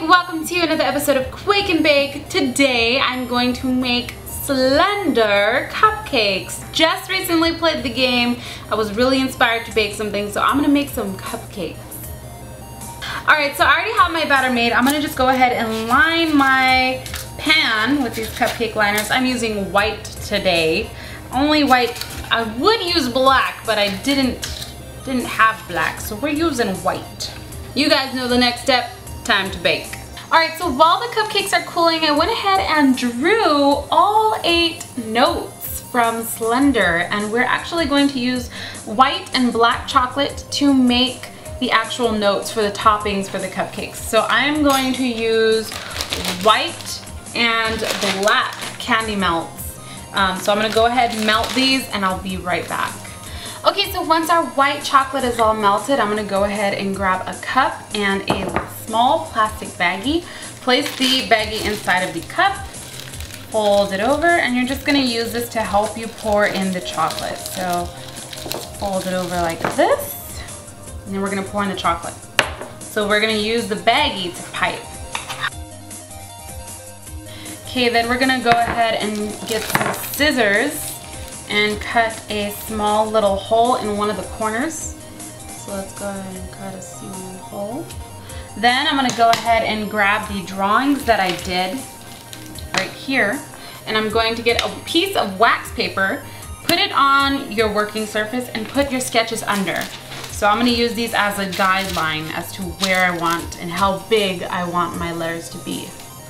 welcome to another episode of Quake and Bake. Today I'm going to make Slender Cupcakes. Just recently played the game. I was really inspired to bake something, so I'm gonna make some cupcakes. Alright, so I already have my batter made. I'm gonna just go ahead and line my pan with these cupcake liners. I'm using white today. Only white. I would use black, but I didn't have black, so we're using white. You guys know the next step. Time to bake. Alright, so while the cupcakes are cooling, I went ahead and drew all 8 notes from Slender, and we're actually going to use white and black chocolate to make the actual notes for the toppings for the cupcakes. So I'm going to use white and black candy melts. So I'm going to go ahead and melt these and I'll be right back. Okay, so once our white chocolate is all melted, I'm going to go ahead and grab a cup and a small plastic baggie. Place the baggie inside of the cup, fold it over, and you're just going to use this to help you pour in the chocolate. So fold it over like this, and then we're going to pour in the chocolate. So we're going to use the baggie to pipe. Okay, then we're going to go ahead and get some scissors and cut a small little hole in one of the corners. So let's go ahead and cut a small hole. Then I'm going to go ahead and grab the drawings that I did right here, and I'm going to get a piece of wax paper, put it on your working surface, and put your sketches under. So I'm going to use these as a guideline as to where I want and how big I want my letters to be.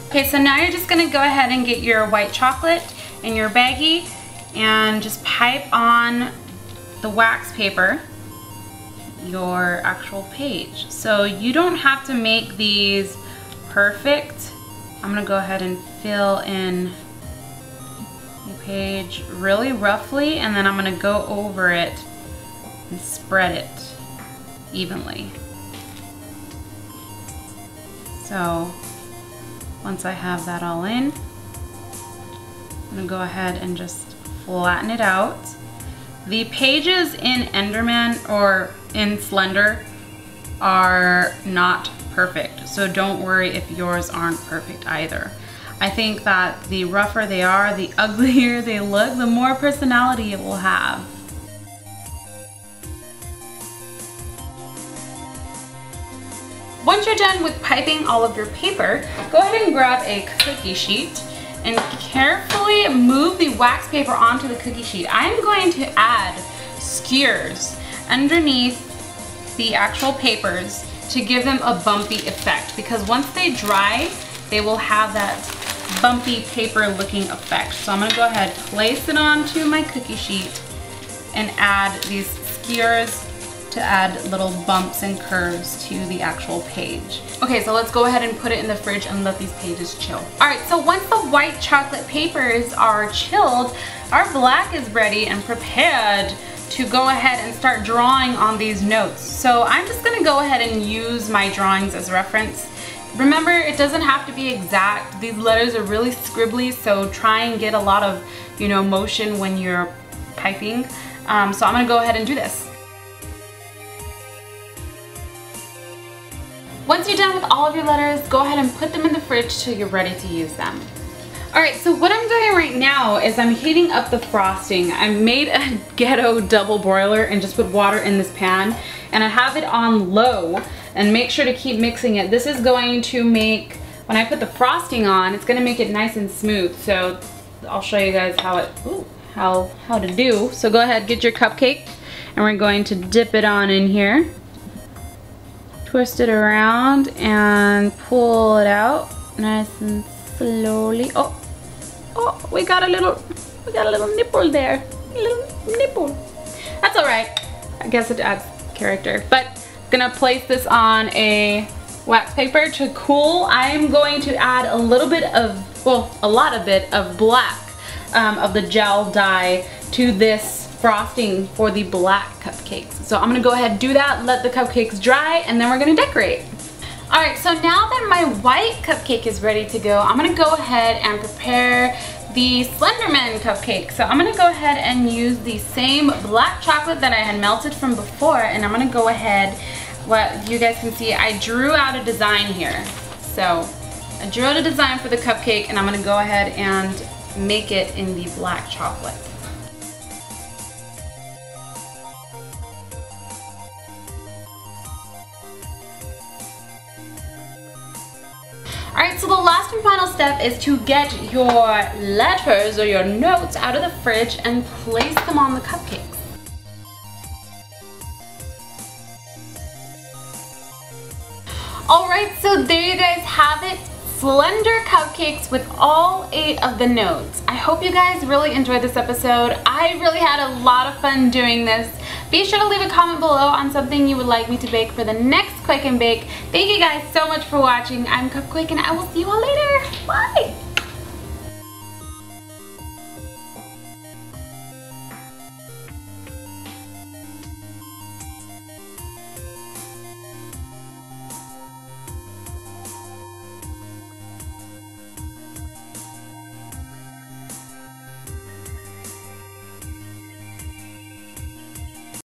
Okay, so now you're just going to go ahead and get your white chocolate and your baggie and just pipe on the wax paper your actual page. So you don't have to make these perfect. I'm gonna go ahead and fill in the page really roughly, and then I'm gonna go over it and spread it evenly. So once I have that all in, I'm gonna go ahead and just flatten it out. The pages in Enderman or in Slender are not perfect, so don't worry if yours aren't perfect either. I think that the rougher they are, the uglier they look, the more personality it will have. Once you're done with piping all of your paper, go ahead and grab a cookie sheet and carefully move the wax paper onto the cookie sheet. I'm going to add skewers underneath the actual papers to give them a bumpy effect, because once they dry, they will have that bumpy paper looking effect. So I'm gonna go ahead, place it onto my cookie sheet and add these skewers to add little bumps and curves to the actual page. Okay, so let's go ahead and put it in the fridge and let these pages chill. Alright, so once the white chocolate papers are chilled, our black is ready and prepared to go ahead and start drawing on these notes. So I'm just gonna go ahead and use my drawings as reference. Remember, it doesn't have to be exact. These letters are really scribbly, so try and get a lot of, motion when you're typing. So I'm gonna go ahead and do this. Once you're done with all of your letters, go ahead and put them in the fridge till you're ready to use them. Alright, so what I'm doing right now is I'm heating up the frosting. I made a ghetto double broiler and just put water in this pan, and I have it on low, and make sure to keep mixing it. This is going to make, when I put the frosting on, it's going to make it nice and smooth. So I'll show you guys how to do. So go ahead, get your cupcake, and we're going to dip it on in here. Twist it around and pull it out nice and slowly. Oh, we got a little nipple there. A little nipple. That's all right. I guess it adds character. But I'm gonna place this on a wax paper to cool. I'm going to add a little bit of, a lot of it of black of the gel dye to this frosting for the black cupcakes. So I'm gonna go ahead and do that, let the cupcakes dry, and then we're gonna decorate. Alright, so now that my white cupcake is ready to go, I'm gonna go ahead and prepare the Slenderman cupcake. So I'm gonna go ahead and use the same black chocolate that I had melted from before, and I'm gonna go ahead, what you guys can see, I drew out a design here. So I drew out a design for the cupcake and I'm gonna go ahead and make it in the black chocolate. Alright, so the last and final step is to get your letters or your notes out of the fridge and place them on the cupcakes. Alright, so there you guys have it. Slender cupcakes with all 8 of the notes. I hope you guys really enjoyed this episode. I really had a lot of fun doing this. Be sure to leave a comment below on something you would like me to bake for the next Quake and Bake. Thank you guys so much for watching. I'm Cupquake and I will see you all later. Bye!